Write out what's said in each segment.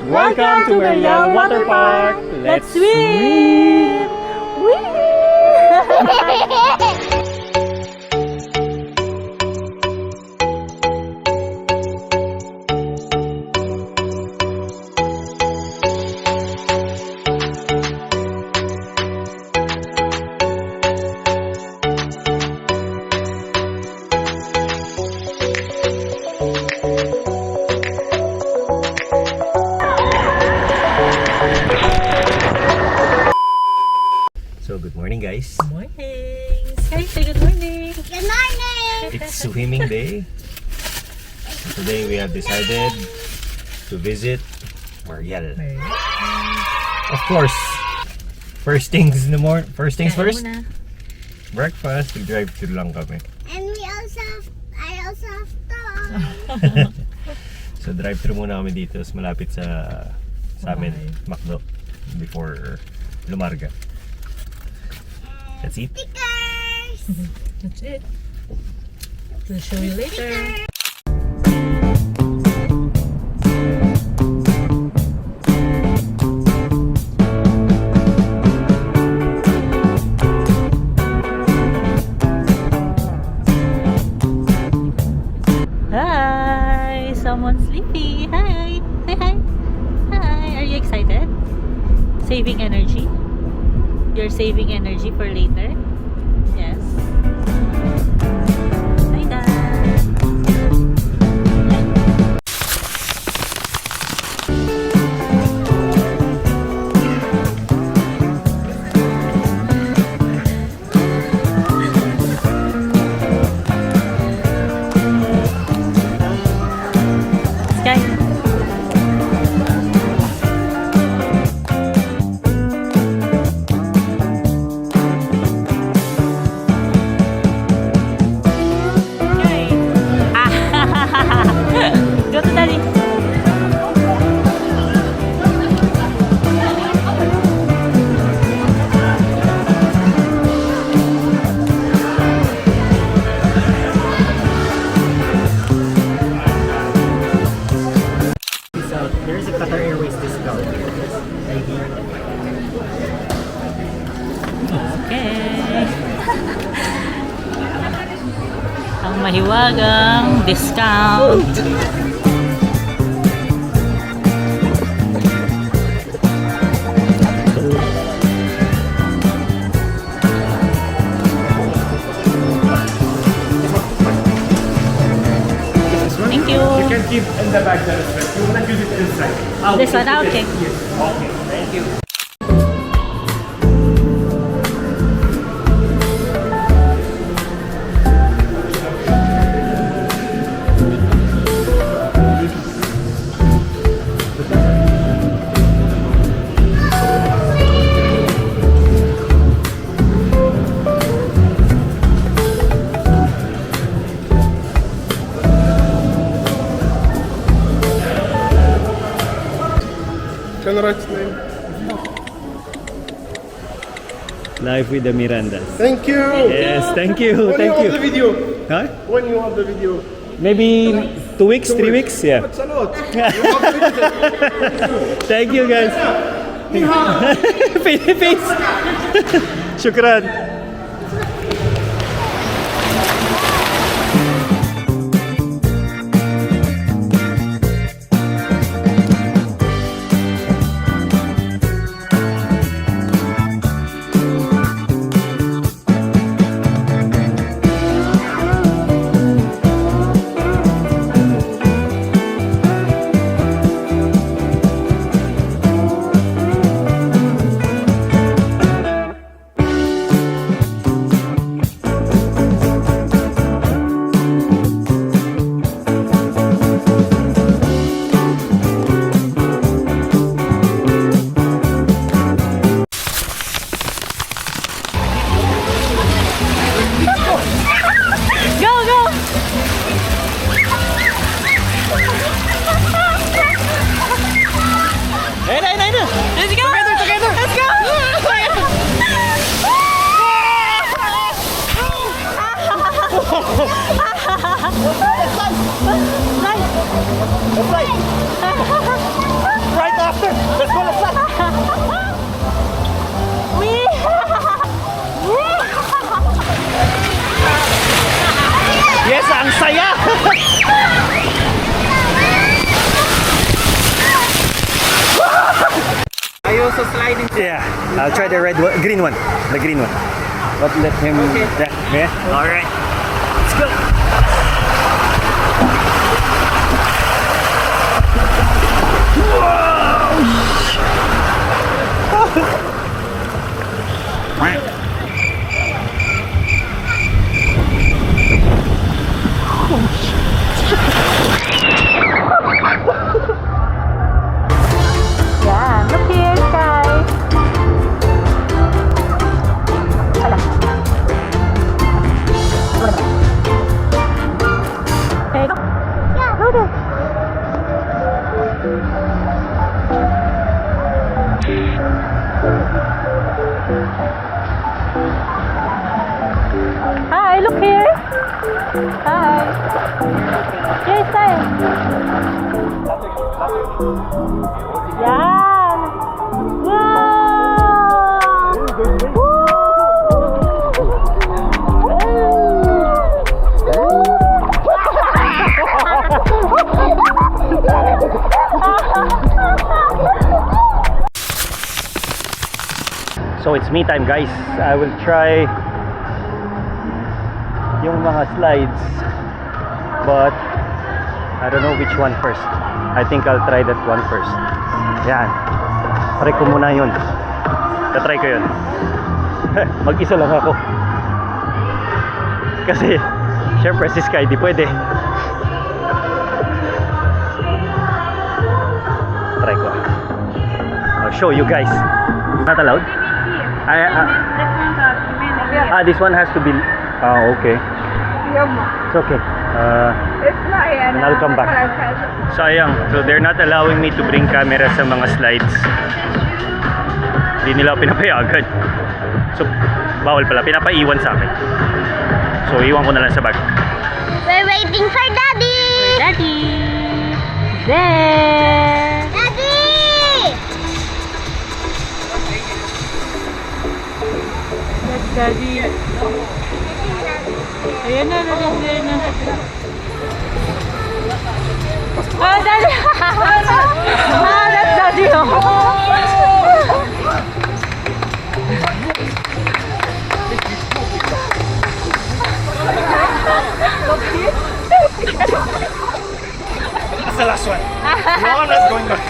Welcome to Mariel Water Park. Let's swim! So good morning guys. Good morning! Guys, say good morning! Good morning! It's swimming day. So today we have decided to visit Mariel. Of course, first things in the morning. First things first. Breakfast. Drive through lang kami. And I also have to. So drive through muna kami dito. Malapit sa amin, McDo, before lumarga. That's it. Stickers! That's it. We'll show you later. Hi! Someone's sleepy. Hi! Say hi! Hi! Are you excited? Saving energy? You're saving energy for later? Yes. Hi, Dad! Sky! Go to daddy. So there's a Qatar Airways discount. Okay. Ang mahiwagang discount. Thank you. You can keep in the bag there as well. You want to use it inside. This one, okay. Yes. Okay. Thank you. Can I write his name? Live with the Mirandas. Thank you. Yes, thank you, When thank you have the you. video. Huh? When you have the video. Maybe 2 weeks, 3 weeks, yeah. That's a lot. You have the video. Thank you guys. Philippines. Shukran. also sliding. Yeah, I'll try the red one, green one, the green one. But let him. Okay. Yeah. All right. Let's go. Yeah, look here, Sky. Okay, go. Yeah, go there. Hi, look here. Hi. Yes, Sky. Yan! Wow! So it's me time, guys. I will try yung mga slides, but I don't know which one first. I think I'll try that one first. Yan. Try ko muna yun. Tatry ko yun. Mag-isa lang ako. Kasi, syempre si Sky, di pwede. Try ko. I'll show you guys. Not allowed? This one has to be... okay. It's okay. Then I'll come back. Sayang. So they're not allowing me to bring camera sa mga slides. Hindi nila pinapayagan. So bawal pala. Pinapaiwan sa akin. So iwan ko na lang sa bag. We're waiting for Daddy. Daddy! There! Daddy! That's Daddy. Ayan na, ayan na. Ah, Daddy! Ah, that's Daddy, oh. That's the last one. No, I'm not going back.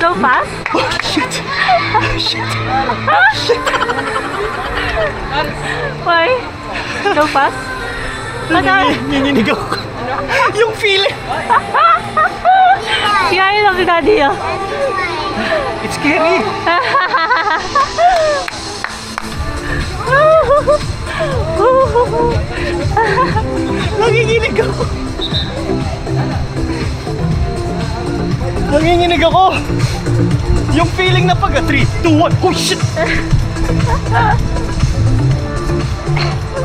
So fast? Shit. Shit. Why? So fast? Nanginginig ako. Yung feeling. Kaya lang si Daddy, oh. It's scary. Nanginginig ako. Nanginginig ako. Yung feeling na pag 3, 2, 1. Oh shit.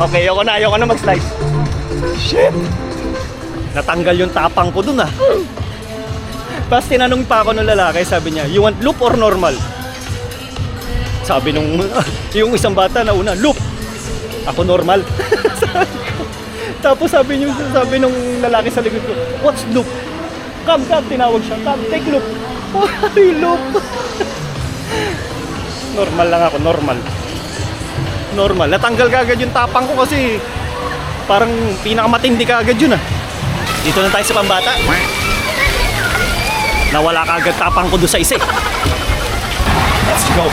Okay, ayoko na mag-slide. Shit. Natanggal yung tapang ko dun ah. Tapos tinanong pa ako ng lalaki, sabi niya, you want loop or normal? Sabi nung yung isang bata na una, loop. Ako normal. Tapos sabi nung lalaki sa likod ko, what's loop? Come, tinawag siya. Come, take loop. Ay, loop. Normal lang ako, normal. Normal. Natanggal kagad yung tapang ko kasi parang pinakamatindi kagad yun ah. Dito na tayo sa pambata. Nawala kagad tapang ko doon sa isa. Let's go.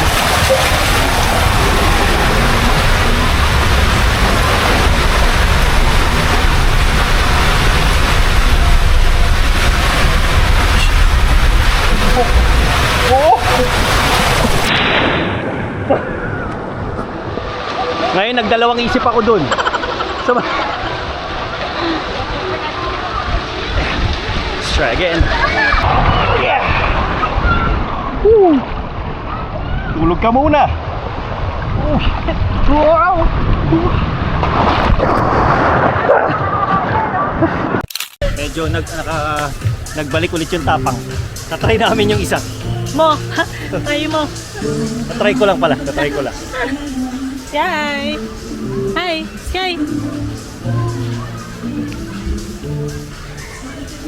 Ngayon nagdalawang isip ako dun. So, let's try again. Yeah. Woo. Tulog ka muna. Oh, shit. Wow. Medyo nagbalik ulit yung tapang. Tatry namin yung isa. Mo! Try mo! Tatry ko lang pala. Tatry ko lang. Sky! Hi! Sky!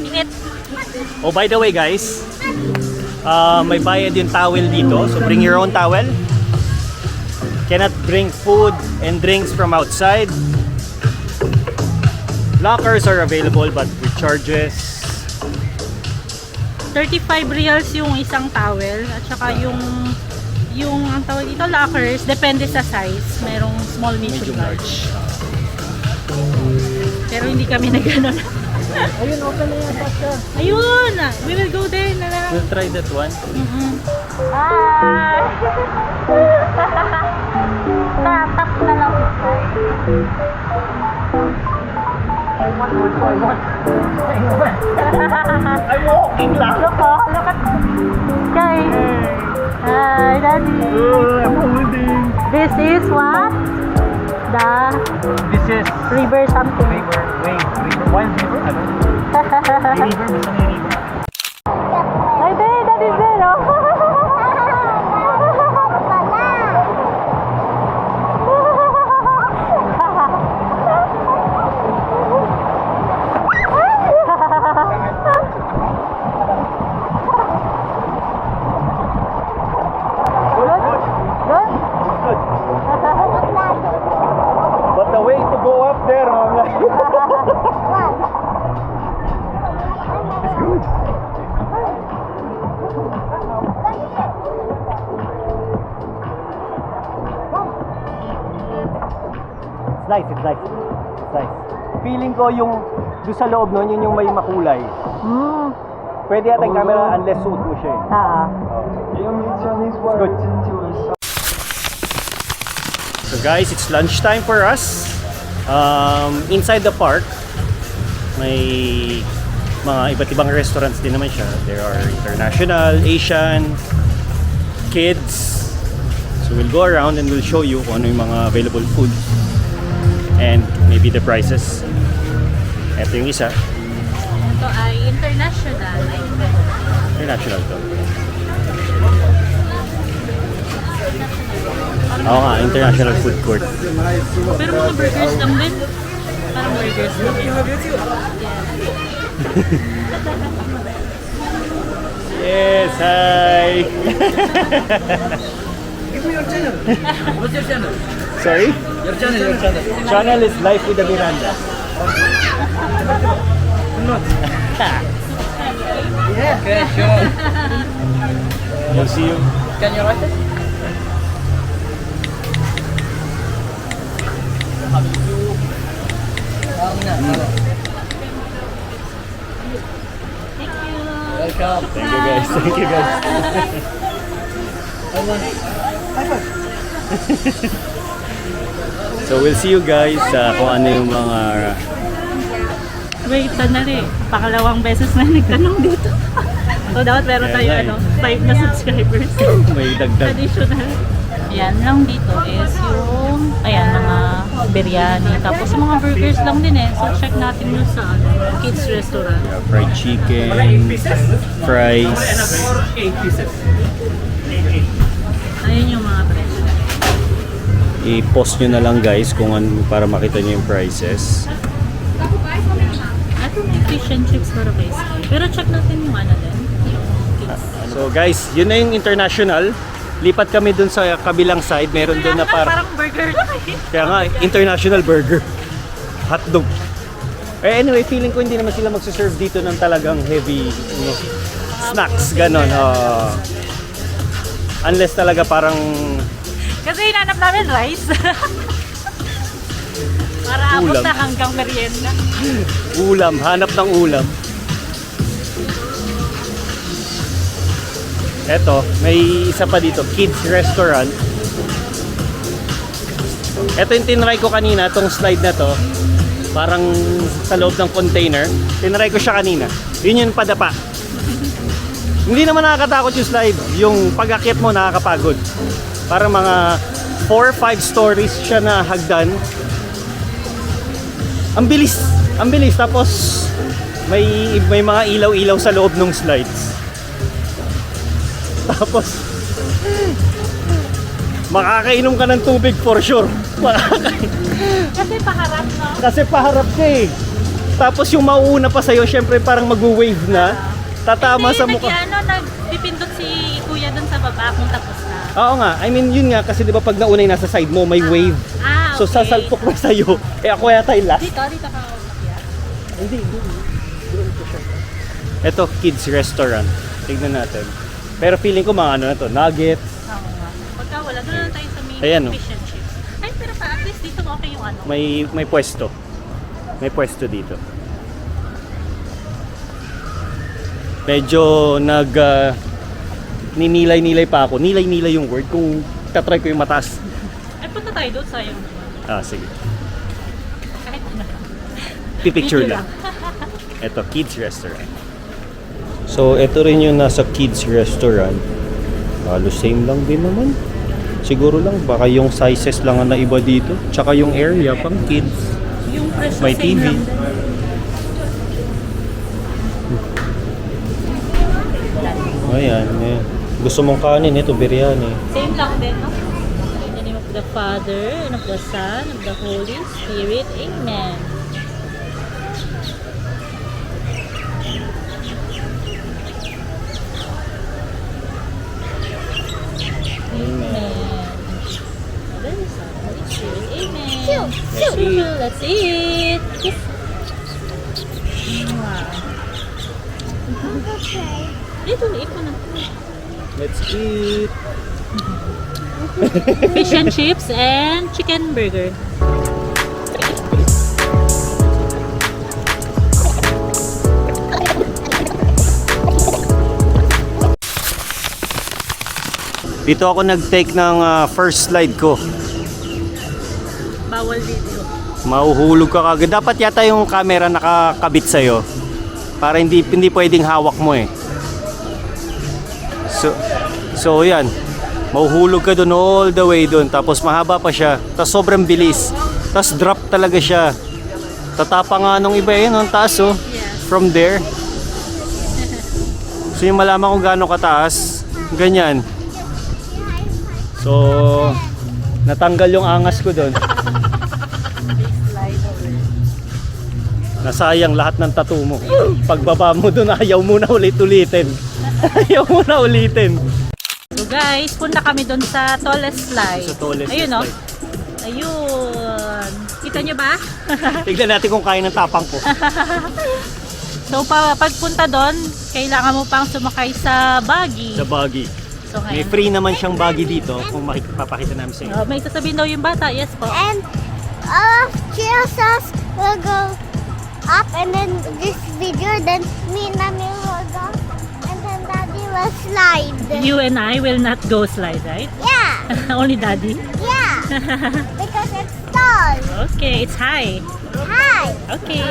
Init! Oh, by the way guys, May bayad yung towel dito. So bring your own towel. Cannot bring food and drinks from outside. Lockers are available but with charges. 35 reals yung isang towel at saka yung ang tawag dito lockers depende sa size. Merong small, medium, large. Pero hindi kami nagano. Ayun, open na yan, Pasha. Ayun! We will go there na lang. We'll try that one. Hi! Tatap na lang. I'm walking lang. Look at guys. Hi, Daddy. I'm holding. This is what? This is River something. river, wild river. Ano? May river, basta may river. Ay, that is there, oh. But the way to go up there, I'm like, it's good. It's nice. Feeling ko yung doon sa loob nun, yun yung may makulay. Pwede yata yung camera unless suit mo siya eh. It's good. So guys, it's lunchtime for us. Inside the park, may mga iba't ibang restaurants din naman siya. There are international, Asian, kids. So we'll go around and we'll show you kung ano yung mga available food and maybe the prices. Ito yung isa. Ito ay international. International to. Oo nga, international food court. Pero mga burgers lang din. Parang burgers lang. Yes, hi! Give me your channel. What's your channel? Sorry? Your channel. Channel is Life with the Miranda. Okay, sure. We'll see you. Can you write it? Welcome. Thank you guys. So we'll see you guys kung ano yung mga Wait, sandali. Pakalawang beses na nagtanong dito. So, dapat meron tayo, Yeah, 5 na subscribers. may dagdag. Additional. Ayan, lang dito is yung, mga biryani. Tapos yung mga burgers lang din eh. So, check natin yung sa kids restaurant. Fried chicken, fries. 8 pieces. Ayun yung mga presyo. I-post nyo na lang guys kung ano, para makita nyo yung prices. Ito may fish and chips para guys. Pero check natin yung din. Yung kids. So guys, yun na yung international. Lipat kami dun sa kabilang side. Meron dun na Parang burger lang eh. kaya nga, international burger. Hotdog. Anyway, feeling ko hindi naman sila magsuserve dito ng talagang heavy snacks, ganon. Unless talaga parang Kasi hinanap namin rice. Para abot Ulam. na hanggang merienda. ulam, hanap ng ulam. Eto, may isa pa dito, kids restaurant. Eto yung tinry ko kanina, tong slide na to. Parang sa loob ng container. Tinry ko siya kanina. Yun yung padapa. Hindi naman nakakatakot yung slide. Yung pag-akyat mo nakakapagod. Parang mga 4 or 5 stories siya na hagdan. Ang bilis. Tapos may mga ilaw-ilaw sa loob ng slides. Tapos makakainom ka ng tubig for sure. Kasi paharap, no? Kasi paharap ka eh. Tapos yung mauuna pa sa'yo, syempre parang mag-wave na. Tatama sa mukha. Hindi, pipindot si Kuya dun sa baba kung tapos na. Oo nga, I mean yun nga kasi di ba pag nauna yung nasa side mo may wave. Ah, So okay. sasalpok na sa'yo. Eh ako yata yung last. Dito ka umakyat. Hindi, doon ko siya. Ito, kids restaurant. Tignan natin. Pero feeling ko mga ano na to, nuggets. Oo nga. Pagka wala, doon na tayo sa main Ayan, oh. fish and chips. Ay, pero pa, at least dito okay yung ano. May pwesto. May pwesto dito. Medyo ninilay-nilay pa ako. Nilay-nilay yung word kung tatry ko yung mataas. Ay, punta tayo doon sa yung Sige. kahit ano. Pipicture Video lang. Ito, kids restaurant. So, ito rin yung nasa kids restaurant. Halos same lang din naman. Siguro lang, baka yung sizes lang ang naiba dito. Tsaka yung area pang kids. Yung presyo May same TV. lang din. Ayan, eh. Gusto mong kanin, ito biryani. Same lang din, no? In the name of the Father, and of the Son, and of the Holy Spirit. Amen. Amen. Father, Son, Holy Spirit. Amen. Let's eat. Yes. Wow. Dito, eat mo na. Let's eat! Fish and chips and chicken burger. Dito ako nag-take ng first slide ko. Bawal video. Mahuhulog ka kagad. Dapat yata yung camera nakakabit sa'yo. Para hindi pwedeng hawak mo eh. So yan. Mahuhulog ka dun all the way dun. Tapos mahaba pa siya. Tapos sobrang bilis. Tapos drop talaga siya. Tatapa nga nung iba yun. Ang taas oh. From there. So yung malaman kung gaano kataas. Ganyan. So natanggal yung angas ko dun. Nasayang lahat ng tattoo mo. Pagbaba mo dun, ayaw mo na ulit-ulitin. Ayaw mo na ulitin. So guys, punta kami doon sa tallest slide. Sa tallest Ayun, slide. Oh. Ayun. Kita nyo ba? Tignan natin kung kaya ng tapang ko. So pagpunta doon, kailangan mo pang sumakay sa buggy. Sa buggy. So May ngayon. free naman siyang buggy dito kung papakita namin sa inyo. May sasabihin daw yung bata. Yes po. And all of Jesus will go up, and then this video, then me and Nami will go, and then Daddy will slide. You and I will not go slide, right? Yeah, Only daddy? yeah, because it's tall. Okay, it's high. Hi. Okay.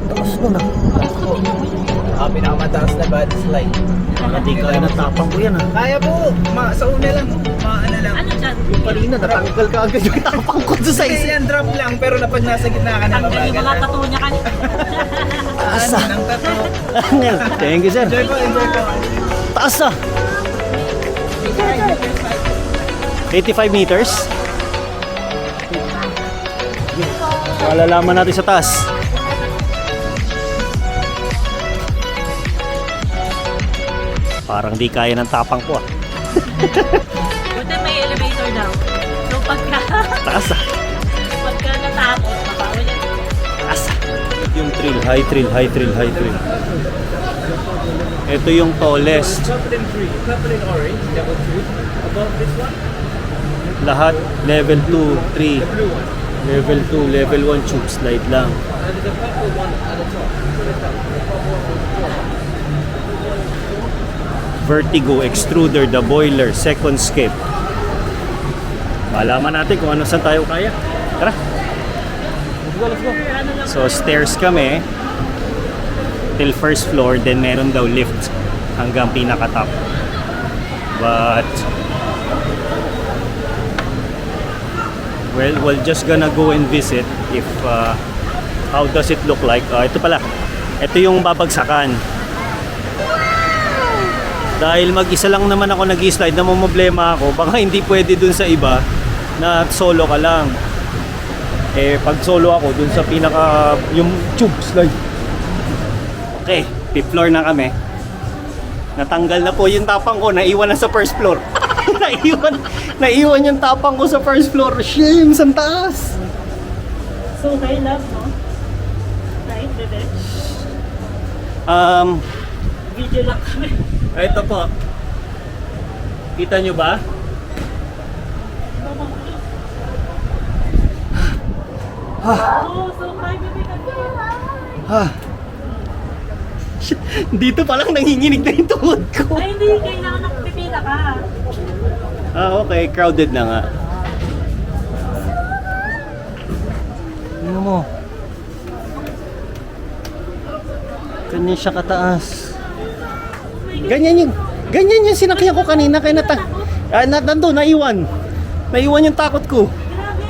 Taas mo na. Pinakamataas na body slide. Hindi kaya ng tapang ko yan ah. Kaya po, sa una lang, ano lang. Ano dyan? Kanina natanggal ka agad yung tapang ko sa Kasi isa. yan, drop lang, pero napag nasa gitna ka na Tanggal yung mga tattoo niya kanina. Taas ah. Ng tato. Thank you sir. Enjoy po, enjoy po. Taas ah. 85 meters. Malalaman natin sa taas. Parang di kaya ng tapang ko ah. Buti may elevator daw. So pagka Taas ah. natakot, makawala. Taas ah. Yung thrill, high thrill, high thrill, high thrill. Ito yung tallest. Purple and green, purple and orange, level 2. Above this one, Lahat level 2, 3, blue one. level 2, level 1 tube slide lang. And the purple one at the top. Vertigo, extruder, the boiler, second skip. Malaman natin kung ano saan tayo kaya. Tara. Let's go, let's go. So stairs kami till first floor, then meron daw lift hanggang pinaka-top. But well, we're just gonna go and visit if how does it look like. Ito pala. Ito yung babagsakan. Dahil mag-isa lang naman ako nag-slide, namumblema ako, baka hindi pwede dun sa iba na solo ka lang. Eh, pag solo ako, dun sa pinaka, yung tube slide. Okay, 5th floor na kami. Natanggal na po yung tapang ko, naiwan na sa first floor. naiwan yung tapang ko sa first floor. Shame, sa taas. So, I love, no? Right, bebe? Video lang kami. Ito po. Kita nyo ba? Oh, so hi, bebe ka. Shit, dito pa lang nanginginig na yung tuhod ko. Ay, hindi. Kailangan nakapipila ka. Okay, crowded na nga. Ano mo? Ganyan siya kataas. Ganyan yung sinakyan ko kanina kaya nandun, naiwan. Naiwan yung takot ko. Grabe.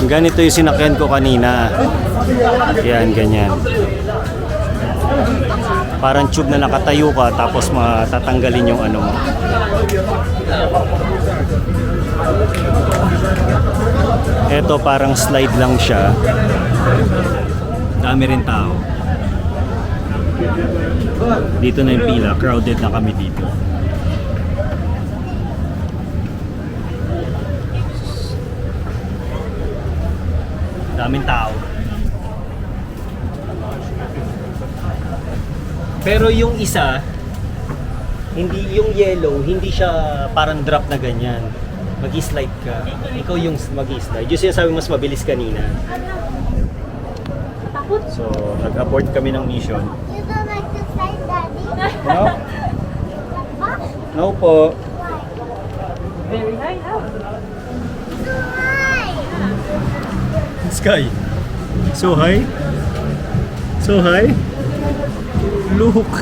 Ganito yung sinakyan ko kanina. Yan, ganyan. Parang tube na nakatayo ka tapos matatanggalin yung ano mo. Ito parang slide lang siya. Dami rin tao. Dito na yung pila, crowded na kami dito. Daming tao. Pero yung isa, hindi yung yellow, hindi siya parang drop na ganyan. Mag-slide ka. Ikaw yung mag-slide. Yung sinasabi mas mabilis kanina. Takot. So, nag-abort kami ng mission. You don't like to slide, Daddy? No? Huh? No po. Very high, huh? So high! Sky. So high. So high. Look.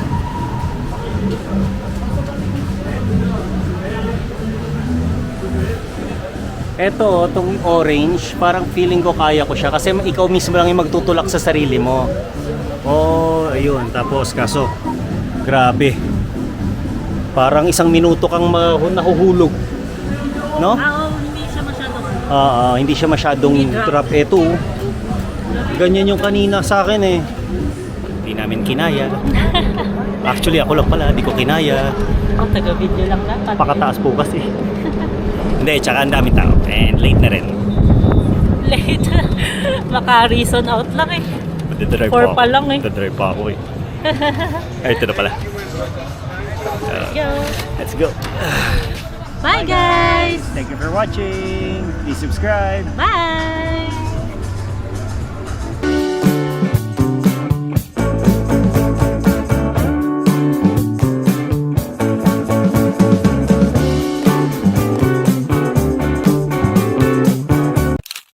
Eto, tong orange, parang feeling ko kaya ko siya kasi ikaw mismo lang yung magtutulak sa sarili mo. Oh, ayun. Tapos kaso, grabe. Parang 1 minuto kang nahuhulog. No? Hindi siya masyadong. Hindi siya masyadong drop. Eto, ganyan yung kanina sa akin eh. Hindi namin kinaya. Actually, ako lang pala, di ko kinaya. Oh, taga-video lang na. Pakataas po kasi. Hindi, tsaka ang daming tao. And late na rin. Late. Maka-reason out lang eh. Magdadrive 4 pa lang eh. Magdadrive pa ako eh. Ay, ito na pala. Go. Let's go. Bye guys! Thank you for watching. Please subscribe. Bye!